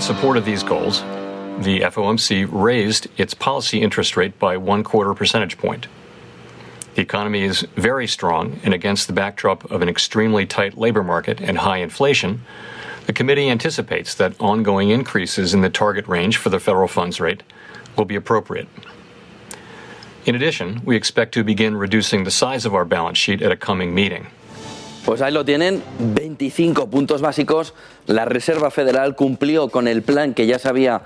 support of these goals, the FOMC raised its policy interest rate by 1/4 percentage point. The economy is very strong, and against the backdrop of an extremely tight labor market and high inflation, the committee anticipates that ongoing increases in the target range for the federal funds rate will be appropriate. In addition, we expect to begin reducing the size of our balance sheet at a coming meeting. Pues ahí lo tienen, 25 puntos básicos. La Reserva Federal cumplió con el plan que ya se había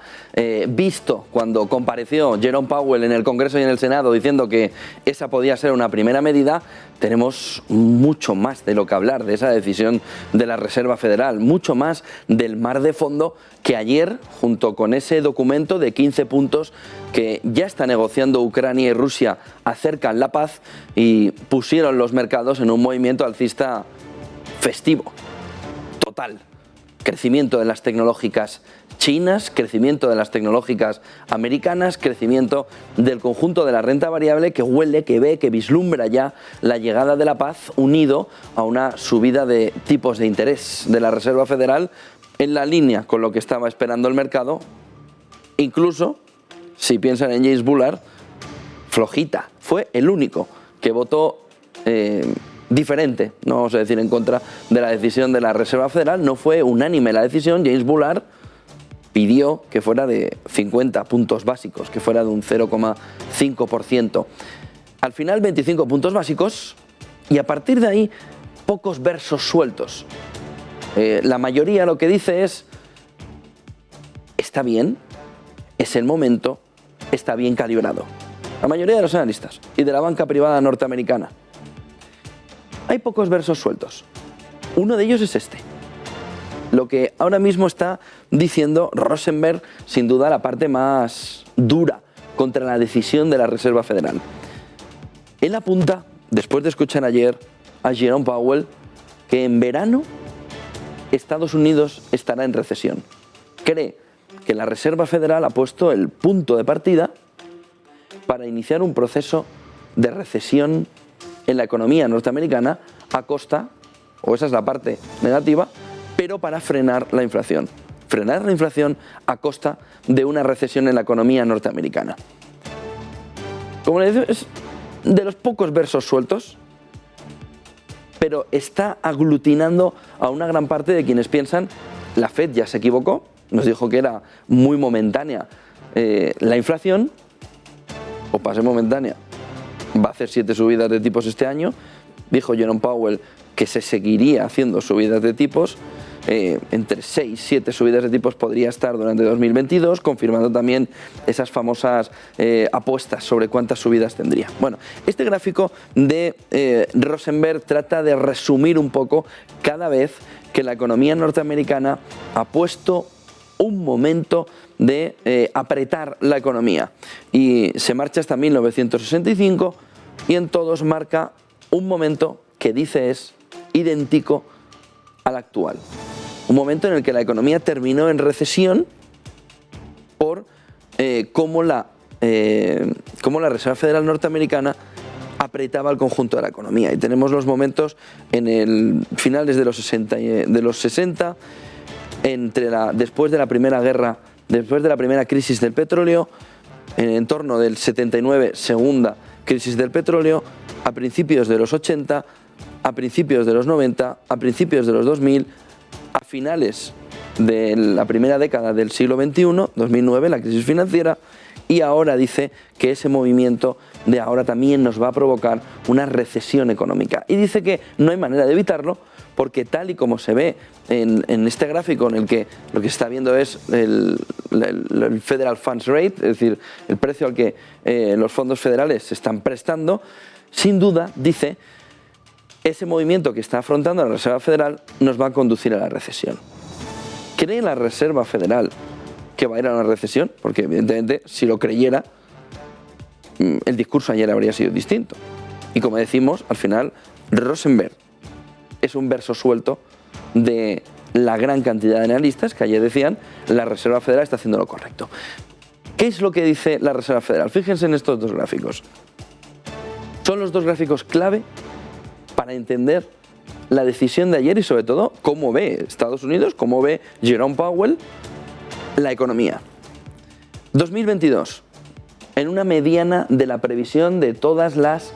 visto cuando compareció Jerome Powell en el Congreso y en el Senado diciendo que esa podía ser una primera medida. Tenemos mucho más de lo que hablar de esa decisión de la Reserva Federal, mucho más del mar de fondo que ayer, junto con ese documento de 15 puntos que ya está negociando Ucrania y Rusia, acercan la paz y pusieron los mercados en un movimiento alcista festivo, total. Crecimiento de las tecnológicas chinas, crecimiento de las tecnológicas americanas, crecimiento del conjunto de la renta variable que huele, que ve, que vislumbra ya la llegada de la paz, unido a una subida de tipos de interés de la Reserva Federal en la línea con lo que estaba esperando el mercado. Incluso, si piensan en James Bullard, flojita. Fue el único que votó diferente, no vamos a decir en contra de la decisión de la Reserva Federal. No fue unánime la decisión. James Bullard pidió que fuera de 50 puntos básicos, que fuera de un 0,5%. Al final 25 puntos básicos y a partir de ahí pocos versos sueltos. La mayoría lo que dice es: está bien, es el momento, está bien calibrado. La mayoría de los analistas y de la banca privada norteamericana. Hay pocos versos sueltos. Uno de ellos es este. Lo que ahora mismo está diciendo Rosenberg, sin duda la parte más dura contra la decisión de la Reserva Federal. Él apunta, después de escuchar ayer a Jerome Powell, que en verano Estados Unidos estará en recesión. Cree que la Reserva Federal ha puesto el punto de partida para iniciar un proceso de recesión en la economía norteamericana a costa, o esa es la parte negativa, pero para frenar la inflación. Frenar la inflación a costa de una recesión en la economía norteamericana. Como le digo, es de los pocos versos sueltos, pero está aglutinando a una gran parte de quienes piensan: la Fed ya se equivocó, nos dijo que era muy momentánea la inflación, o para ser momentánea va a hacer 7 subidas de tipos este año. Dijo Jerome Powell que se seguiría haciendo subidas de tipos, entre 6 y 7 subidas de tipos podría estar durante 2022, confirmando también esas famosas apuestas sobre cuántas subidas tendría. Bueno, este gráfico de Rosenberg trata de resumir un poco cada vez que la economía norteamericana ha puesto un momento de apretar la economía, y se marcha hasta 1965 y en todos marca un momento que dice es idéntico al actual. Un momento en el que la economía terminó en recesión por cómo la Reserva Federal norteamericana apretaba el conjunto de la economía. Y tenemos los momentos en el finales de los 60, después de la primera guerra, después de la primera crisis del petróleo, en torno del 79, segunda crisis del petróleo, a principios de los 80, a principios de los 90, a principios de los 2000, a finales de la primera década del siglo XXI, 2009, la crisis financiera, y ahora dice que ese movimiento de ahora también nos va a provocar una recesión económica. Y dice que no hay manera de evitarlo, porque tal y como se ve en este gráfico, en el que lo que se está viendo es el Federal Funds Rate, es decir, el precio al que los fondos federales se están prestando, sin duda, dice, ese movimiento que está afrontando la Reserva Federal nos va a conducir a la recesión. ¿Cree la Reserva Federal que va a ir a una recesión? Porque evidentemente, si lo creyera, el discurso ayer habría sido distinto. Y como decimos, al final, Rosenberg es un verso suelto de la gran cantidad de analistas que ayer decían: la Reserva Federal está haciendo lo correcto. ¿Qué es lo que dice la Reserva Federal? Fíjense en estos dos gráficos. Son los dos gráficos clave para entender la decisión de ayer y sobre todo cómo ve Estados Unidos, cómo ve Jerome Powell La economía. 2022. En una mediana de la previsión de todas las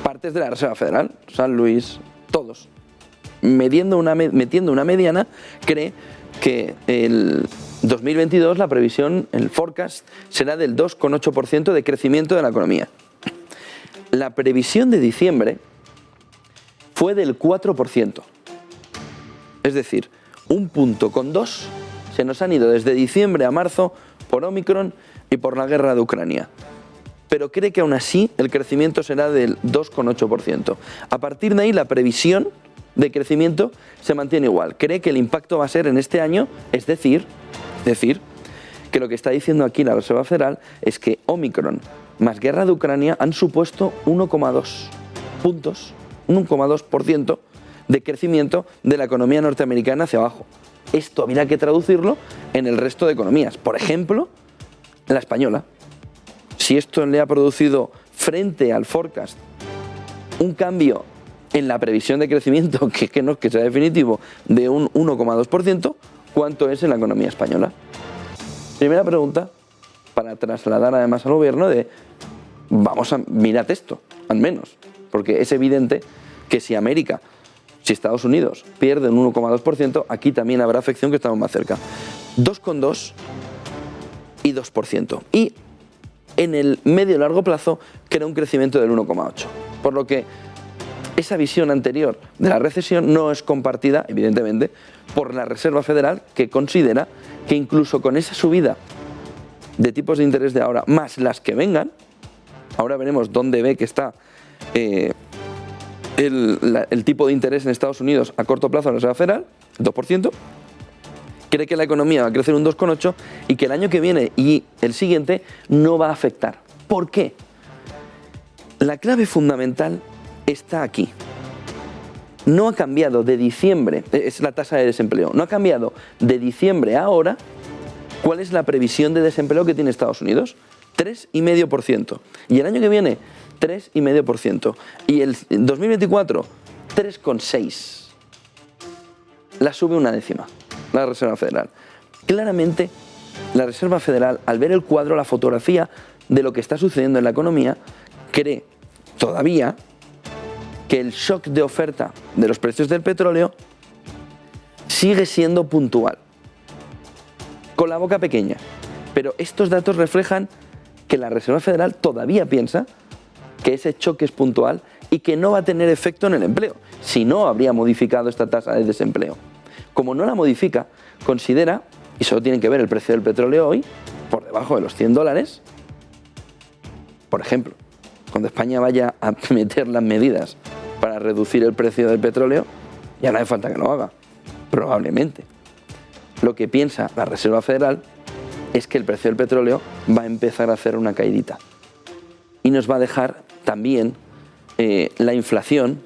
partes de la Reserva Federal, San Luis, todos, metiendo una mediana, cree que el 2022 la previsión, el forecast, será del 2,8% de crecimiento de la economía. La previsión de diciembre fue del 4%. Es decir, 1,2 puntos se nos han ido desde diciembre a marzo por Omicron y por la guerra de Ucrania. Pero cree que aún así el crecimiento será del 2,8%. A partir de ahí la previsión de crecimiento se mantiene igual. Cree que el impacto va a ser en este año, es decir, que lo que está diciendo aquí la Reserva Federal es que Omicron más guerra de Ucrania han supuesto 1,2 puntos, 1,2% de crecimiento de la economía norteamericana hacia abajo. Esto habría que traducirlo en el resto de economías. Por ejemplo, la española. Si esto le ha producido frente al forecast un cambio en la previsión de crecimiento que no es que sea definitivo de un 1,2%, ¿cuánto es en la economía española? Primera pregunta para trasladar además al gobierno de vamos a mirar esto, al menos, porque es evidente que si Estados Unidos pierde un 1,2%, aquí también habrá afección, que estamos más cerca. 2,2 y 2%. Y en el medio y largo plazo crea un crecimiento del 1,8. Por lo que esa visión anterior de la recesión no es compartida, evidentemente, por la Reserva Federal, que considera que incluso con esa subida de tipos de interés de ahora, más las que vengan, ahora veremos dónde ve que está el tipo de interés en Estados Unidos a corto plazo en la Reserva Federal, 2%, cree que la economía va a crecer un 2,8 y que el año que viene y el siguiente no va a afectar. ¿Por qué? La clave fundamental está aquí. No ha cambiado de diciembre, es la tasa de desempleo, no ha cambiado de diciembre a ahora. ¿Cuál es la previsión de desempleo que tiene Estados Unidos? 3,5%. Y el año que viene, 3,5%. Y el 2024, 3,6%. La sube una décima la Reserva Federal. Claramente, la Reserva Federal, al ver el cuadro, la fotografía de lo que está sucediendo en la economía, cree todavía que el shock de oferta de los precios del petróleo sigue siendo puntual, con la boca pequeña. Pero estos datos reflejan que la Reserva Federal todavía piensa que ese choque es puntual y que no va a tener efecto en el empleo. Si no, habría modificado esta tasa de desempleo. Como no la modifica, considera, y solo tienen que ver el precio del petróleo hoy, por debajo de los $100, por ejemplo, cuando España vaya a meter las medidas para reducir el precio del petróleo, ya no hace falta que lo haga, probablemente. Lo que piensa la Reserva Federal es que el precio del petróleo va a empezar a hacer una caidita y nos va a dejar también la inflación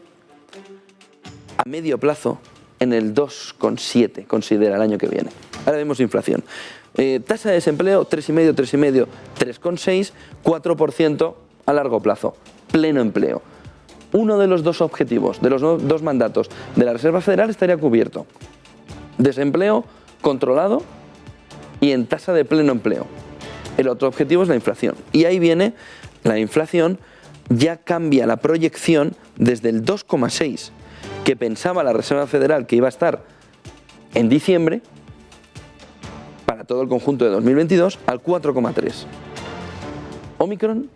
a medio plazo en el 2,7, considera el año que viene. Ahora vemos inflación. Tasa de desempleo 3,5, 3,5, 3,6, 4% a largo plazo. Pleno empleo. Uno de los dos objetivos, de los dos mandatos de la Reserva Federal estaría cubierto. Desempleo controlado y en tasa de pleno empleo. El otro objetivo es la inflación. Y ahí viene la inflación, ya cambia la proyección desde el 2,6 que pensaba la Reserva Federal que iba a estar en diciembre para todo el conjunto de 2022 al 4,3. Omicron,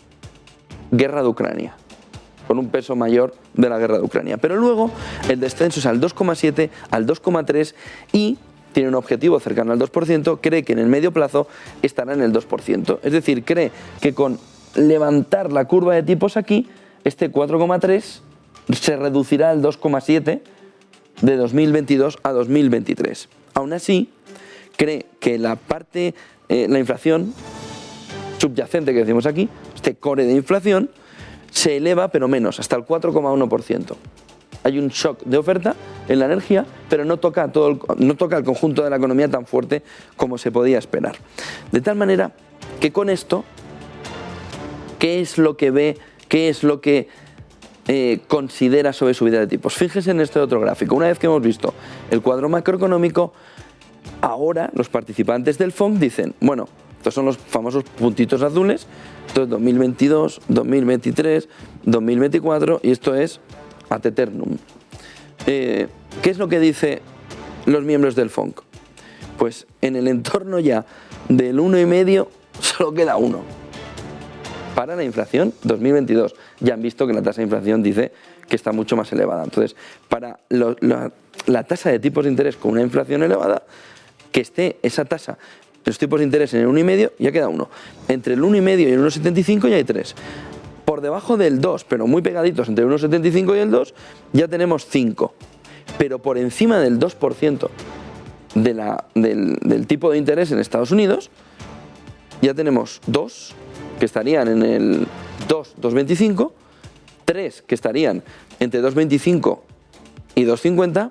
guerra de Ucrania, con un peso mayor de la guerra de Ucrania. Pero luego el descenso es al 2,7, al 2,3 y tiene un objetivo cercano al 2%, cree que en el medio plazo estará en el 2%. Es decir, cree que con levantar la curva de tipos aquí, este 4,3 se reducirá al 2,7 de 2022 a 2023. Aún así, cree que la parte, la inflación subyacente que decimos aquí, este core de inflación, se eleva pero menos, hasta el 4,1%. Hay un shock de oferta en la energía, pero no toca el conjunto de la economía tan fuerte como se podía esperar. De tal manera que con esto, ¿qué es lo que ve? ¿Qué es lo que considera sobre subida de tipos? Fíjese en este otro gráfico. Una vez que hemos visto el cuadro macroeconómico, ahora los participantes del FONC dicen, bueno, estos son los famosos puntitos azules, esto es 2022, 2023, 2024 y esto es ad eternum. ¿Qué es lo que dicen los miembros del FONC? Pues en el entorno ya del 1,5 solo queda 1. Para la inflación 2022. Ya han visto que la tasa de inflación dice que está mucho más elevada. Entonces, para la tasa de tipos de interés con una inflación elevada, que esté esa tasa, los tipos de interés en el 1,5, ya queda 1. Entre el 1,5 y el 1,75 ya hay 3. Por debajo del 2, pero muy pegaditos entre el 1,75 y el 2, ya tenemos 5. Pero por encima del 2% del tipo de interés en Estados Unidos, ya tenemos 2 que estarían en el 2,25, 3 que estarían entre 2,25 y 2,50,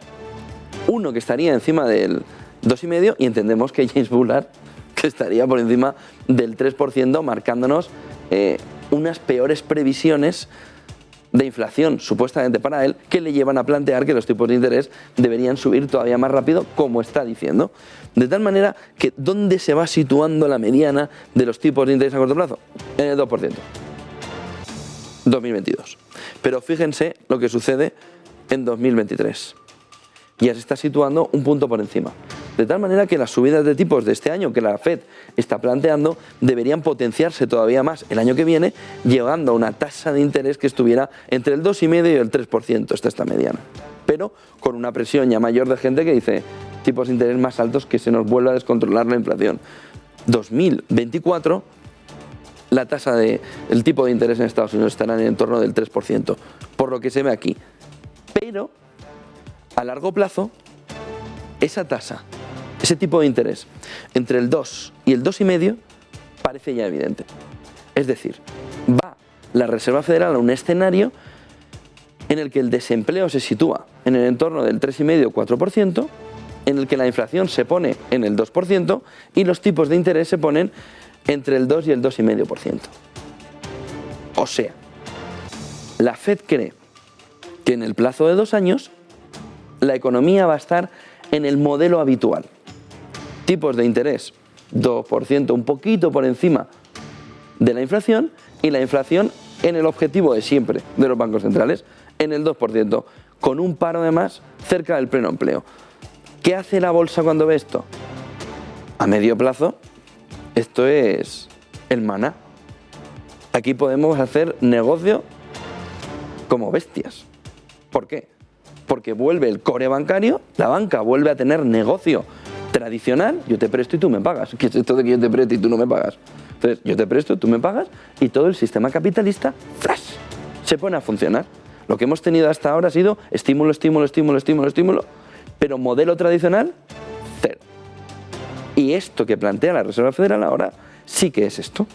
1 que estaría encima del 2,5 y entendemos que James Bullard que estaría por encima del 3%, marcándonos unas peores previsiones de inflación, supuestamente para él, que le llevan a plantear que los tipos de interés deberían subir todavía más rápido, como está diciendo. De tal manera que, ¿dónde se va situando la mediana de los tipos de interés a corto plazo? En el 2%. 2022. Pero fíjense lo que sucede en 2023. Ya se está situando un punto por encima. De tal manera que las subidas de tipos de este año que la Fed está planteando deberían potenciarse todavía más el año que viene, llegando a una tasa de interés que estuviera entre el 2,5 y el 3%, esta mediana. Pero con una presión ya mayor de gente que dice tipos de interés más altos, que se nos vuelva a descontrolar la inflación. 2024, la tasa el tipo de interés en Estados Unidos estará en el entorno del 3%, por lo que se ve aquí. Pero a largo plazo, esa tasa, ese tipo de interés, entre el 2 y el 2,5, parece ya evidente. Es decir, va la Reserva Federal a un escenario en el que el desempleo se sitúa en el entorno del 3,5 o 4%, en el que la inflación se pone en el 2% y los tipos de interés se ponen entre el 2 y el 2,5%. O sea, la Fed cree que en el plazo de 2 años la economía va a estar en el modelo habitual. Tipos de interés 2%, un poquito por encima de la inflación, y la inflación en el objetivo de siempre de los bancos centrales, en el 2%, con un paro además cerca del pleno empleo. ¿Qué hace la bolsa cuando ve esto? A medio plazo, esto es el maná. Aquí podemos hacer negocio como bestias. ¿Por qué? Porque vuelve el core bancario, la banca vuelve a tener negocio tradicional, yo te presto y tú me pagas. ¿Qué es esto de que yo te presto y tú no me pagas? Entonces, yo te presto, tú me pagas y todo el sistema capitalista, ¡flash!, se pone a funcionar. Lo que hemos tenido hasta ahora ha sido estímulo, estímulo, estímulo, estímulo, estímulo, pero modelo tradicional, cero. Y esto que plantea la Reserva Federal ahora sí que es esto.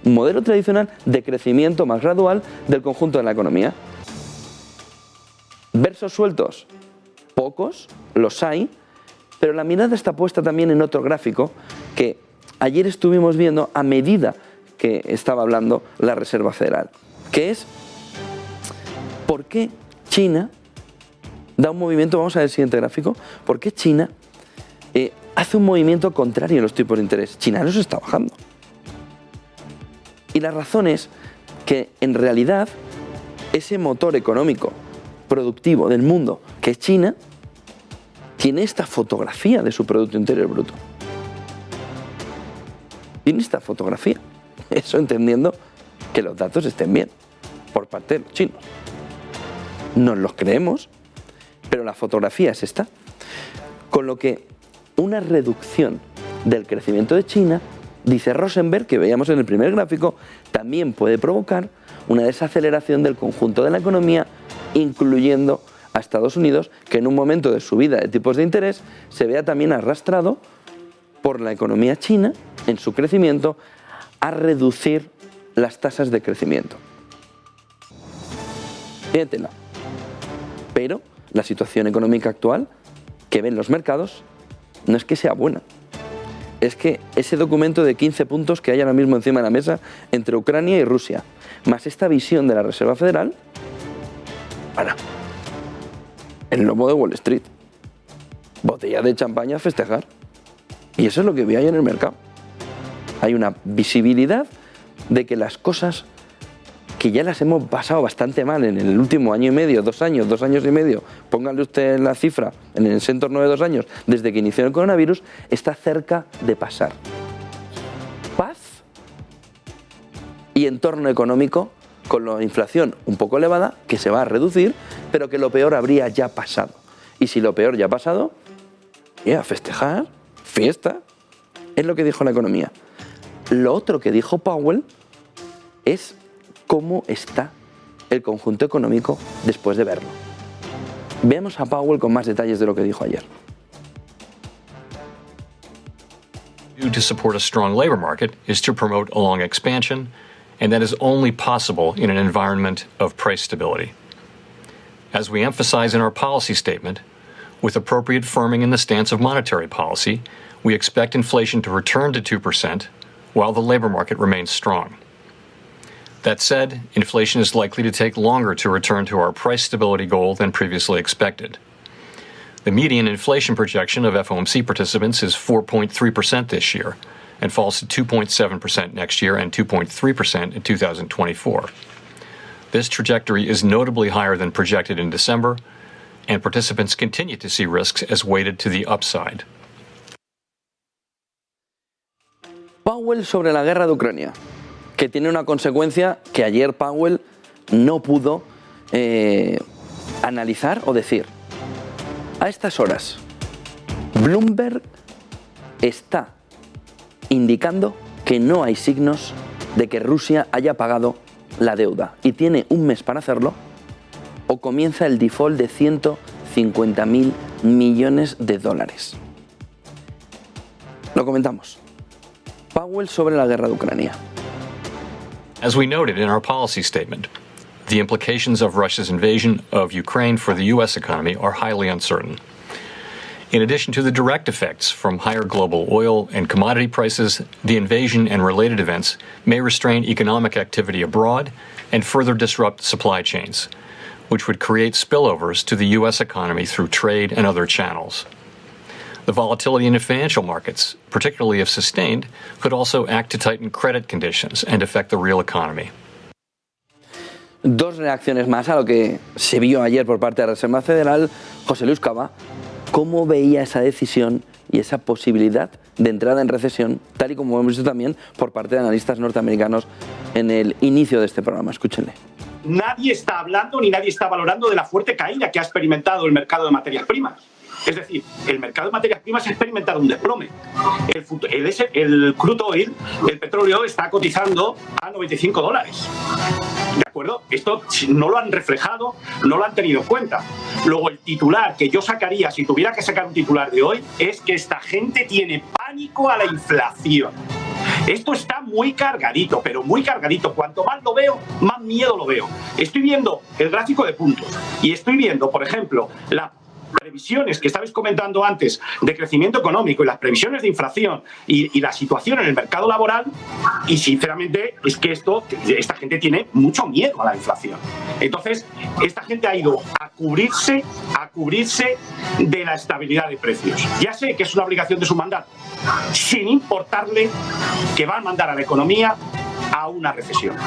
Un modelo tradicional de crecimiento más gradual del conjunto de la economía. Versos sueltos, pocos, los hay, pero la mirada está puesta también en otro gráfico que ayer estuvimos viendo a medida que estaba hablando la Reserva Federal, que es por qué China da un movimiento, vamos a ver el siguiente gráfico, por qué China hace un movimiento contrario en los tipos de interés. China los está bajando. Y la razón es que en realidad ese motor económico productivo del mundo, que es China, tiene esta fotografía de su Producto Interior Bruto. Tiene esta fotografía. Eso entendiendo que los datos estén bien por parte de los chinos. Nos los creemos, pero la fotografía es esta. Con lo que una reducción del crecimiento de China, dice Rosenberg, que veíamos en el primer gráfico, también puede provocar una desaceleración del conjunto de la economía, incluyendo a Estados Unidos, que en un momento de subida de tipos de interés se vea también arrastrado por la economía china en su crecimiento a reducir las tasas de crecimiento. Fíjatela. Pero la situación económica actual que ven los mercados no es que sea buena. Es que ese documento de 15 puntos que hay ahora mismo encima de la mesa entre Ucrania y Rusia, más esta visión de la Reserva Federal, para el lobo de Wall Street. Botella de champaña a festejar. Y eso es lo que vi ayer en el mercado. Hay una visibilidad de que las cosas que ya las hemos pasado bastante mal en el último año y medio, 2 años, 2 años y medio, póngale usted la cifra en ese entorno de 2 años, desde que inició el coronavirus, está cerca de pasar. Paz y entorno económico con la inflación un poco elevada, que se va a reducir, pero que lo peor habría ya pasado. Y si lo peor ya ha pasado, a festejar, fiesta, es lo que dijo la economía. Lo otro que dijo Powell es cómo está el conjunto económico después de verlo. Veamos a Powell con más detalles de lo que dijo ayer. To support a strong labor market is to promote a long expansion, and that is only possible in an environment of price stability. As we emphasize in our policy statement, with appropriate firming in the stance of monetary policy, we expect inflation to return to 2% while the labor market remains strong. That said, inflation is likely to take longer to return to our price stability goal than previously expected. The median inflation projection of FOMC participants is 4.3% this year and falls to 2.7% next year and 2.3% in 2024. This trajectory is notably higher than projected in December, and participants continue to see risks as weighted to the upside. Powell sobre la guerra de Ucrania, que tiene una consecuencia que ayer Powell no pudo analizar o decir. A estas horas, Bloomberg está indicando que no hay signos de que Rusia haya pagado la deuda y tiene un mes para hacerlo o comienza el default de 150.000 millones de dólares. Lo comentamos. Powell sobre la guerra de Ucrania. As we noted in our policy statement, the implications of Russia's invasion of Ukraine for the U.S. economy are highly uncertain. In addition to the direct effects from higher global oil and commodity prices, the invasion and related events may restrain economic activity abroad and further disrupt supply chains, which would create spillovers to the U.S. economy through trade and other channels. The volatility in the financial markets, particularly if sustained, could also act to tighten credit conditions and affect the real economy. 2 reacciones más a lo que se vio ayer por parte de la Reserva Federal. José Luis Cava, ¿cómo veía esa decisión y esa posibilidad de entrada en recesión, tal y como hemos visto también por parte de analistas norteamericanos en el inicio de este programa? Escúchenle. Nadie está hablando ni nadie está valorando de la fuerte caída que ha experimentado el mercado de materias primas. Es decir, el mercado de materias primas ha experimentado un desplome. El crude oil, el petróleo, está cotizando a $95. ¿De acuerdo? Esto no lo han reflejado, no lo han tenido en cuenta. Luego, el titular que yo sacaría, si tuviera que sacar un titular de hoy, es que esta gente tiene pánico a la inflación. Esto está muy cargadito, pero muy cargadito. Cuanto más lo veo, más miedo lo veo. Estoy viendo el gráfico de puntos y estoy viendo, por ejemplo, las previsiones que estabais comentando antes de crecimiento económico y las previsiones de inflación y la situación en el mercado laboral, y sinceramente es que esta gente tiene mucho miedo a la inflación. Entonces, esta gente ha ido a cubrirse de la estabilidad de precios. Ya sé que es una obligación de su mandato, sin importarle que va a mandar a la economía a una recesión.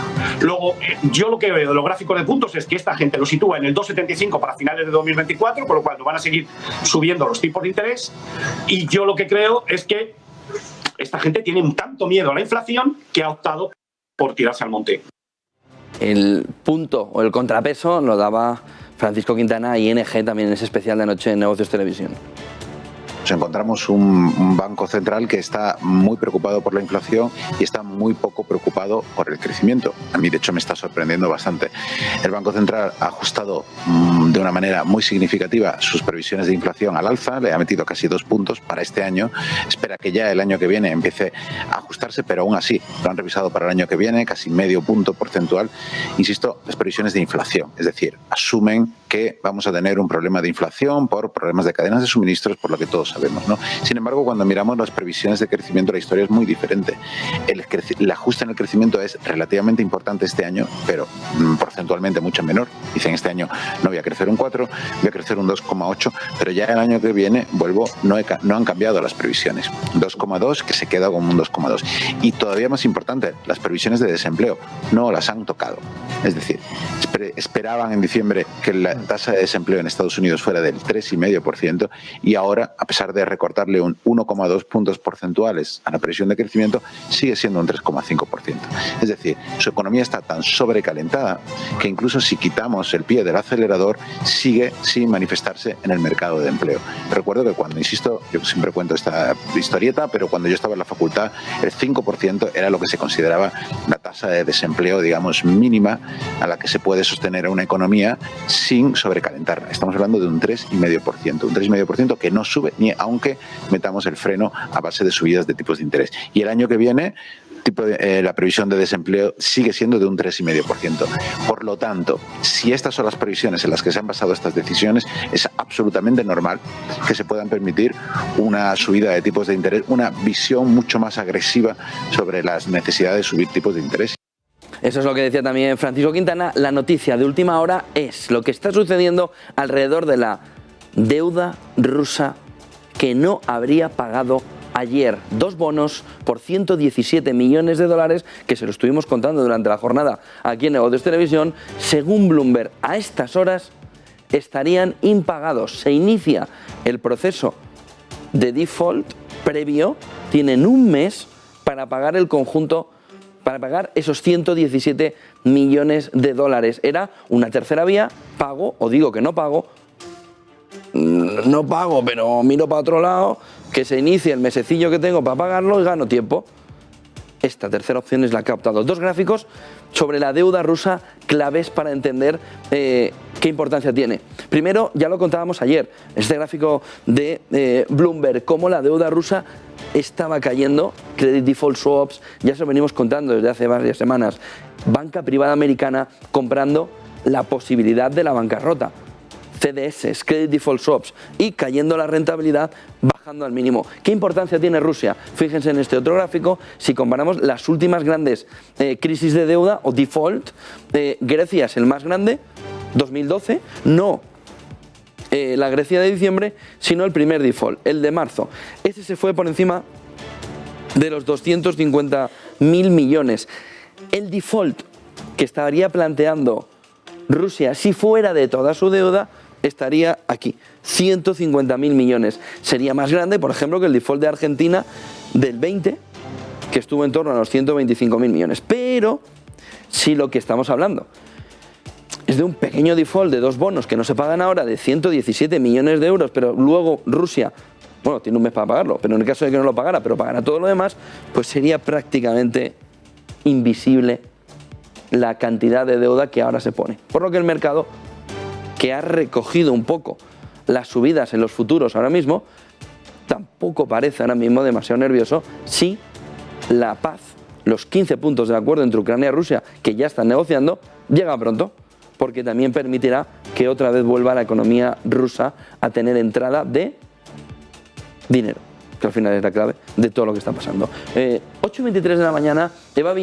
Luego, yo lo que veo de los gráficos de puntos es que esta gente lo sitúa en el 2,75 para finales de 2024, con lo cual no van a seguir subiendo los tipos de interés, y yo lo que creo es que esta gente tiene tanto miedo a la inflación que ha optado por tirarse al monte. El punto o el contrapeso lo daba Francisco Quintana, ING, también en ese especial de anoche en Negocios Televisión. Nos encontramos un Banco Central que está muy preocupado por la inflación y está muy poco preocupado por el crecimiento. A mí, de hecho, me está sorprendiendo bastante. El Banco Central ha ajustado de una manera muy significativa sus previsiones de inflación al alza, le ha metido casi 2 puntos para este año. Espera que ya el año que viene empiece a ajustarse, pero aún así lo han revisado para el año que viene, casi medio punto porcentual. Insisto, las previsiones de inflación, es decir, asumen que vamos a tener un problema de inflación por problemas de cadenas de suministros, por lo que todos sabemos, ¿no? Sin embargo, cuando miramos las previsiones de crecimiento, la historia es muy diferente. El ajuste en el crecimiento es relativamente importante este año, pero porcentualmente mucho menor. Dicen, este año no voy a crecer un 4, voy a crecer un 2,8, pero ya el año que viene, no han cambiado las previsiones. 2,2, que se queda con un 2,2. Y todavía más importante, las previsiones de desempleo no las han tocado. Es decir, esperaban en diciembre que la tasa de desempleo en Estados Unidos fuera del 3,5% y ahora, a pesar de recortarle un 1,2 puntos porcentuales a la previsión de crecimiento, sigue siendo un 3,5%. Es decir, su economía está tan sobrecalentada que incluso si quitamos el pie del acelerador, sigue sin manifestarse en el mercado de empleo. Recuerdo que cuando, insisto, yo siempre cuento esta historieta, pero cuando yo estaba en la facultad, el 5% era lo que se consideraba la tasa de desempleo, digamos, mínima a la que se puede sostener a una economía sin sobrecalentarla. Estamos hablando de un 3,5%, un 3,5% que no sube ni aunque metamos el freno a base de subidas de tipos de interés. Y el año que viene, la previsión de desempleo sigue siendo de un 3,5%. Por lo tanto, si estas son las previsiones en las que se han basado estas decisiones, es absolutamente normal que se puedan permitir una subida de tipos de interés, una visión mucho más agresiva sobre las necesidades de subir tipos de interés. Eso es lo que decía también Francisco Quintana. La noticia de última hora es lo que está sucediendo alrededor de la deuda rusa que no habría pagado ayer. 2 bonos por 117 millones de dólares, que se lo estuvimos contando durante la jornada aquí en Negocios Televisión. Según Bloomberg, a estas horas estarían impagados. Se inicia el proceso de default previo. Tienen un mes para pagar el conjunto, para pagar esos 117 millones de dólares. Era una tercera vía: pago o digo que no pago, pero miro para otro lado, que se inicie el mesecillo que tengo para pagarlo y gano tiempo. Esta tercera opción es la que ha optado. 2 gráficos sobre la deuda rusa claves para entender qué importancia tiene. Primero, ya lo contábamos ayer, este gráfico de Bloomberg, cómo la deuda rusa estaba cayendo. Credit Default Swaps, ya se lo venimos contando desde hace varias semanas. Banca privada americana comprando la posibilidad de la bancarrota. CDS, Credit Default Swaps, y cayendo la rentabilidad, bajando al mínimo. ¿Qué importancia tiene Rusia? Fíjense en este otro gráfico, si comparamos las últimas grandes crisis de deuda o default, Grecia es el más grande, 2012, no la Grecia de diciembre, sino el primer default, el de marzo. Ese se fue por encima de los 250.000 millones. El default que estaría planteando Rusia, si fuera de toda su deuda, estaría aquí, 150.000 millones. Sería más grande, por ejemplo, que el default de Argentina del 20, que estuvo en torno a los 125.000 millones. Pero si lo que estamos hablando es de un pequeño default de 2 bonos que no se pagan ahora de 117 millones de euros, pero luego Rusia, bueno, tiene un mes para pagarlo, pero en el caso de que no lo pagara, pero pagara todo lo demás, pues sería prácticamente invisible la cantidad de deuda que ahora se pone. Por lo que el mercado, que ha recogido un poco las subidas en los futuros ahora mismo, tampoco parece ahora mismo demasiado nervioso si la paz, los 15 puntos del acuerdo entre Ucrania y Rusia, que ya están negociando, llega pronto, porque también permitirá que otra vez vuelva la economía rusa a tener entrada de dinero, que al final es la clave de todo lo que está pasando. 8:23 de la mañana, Eva Villan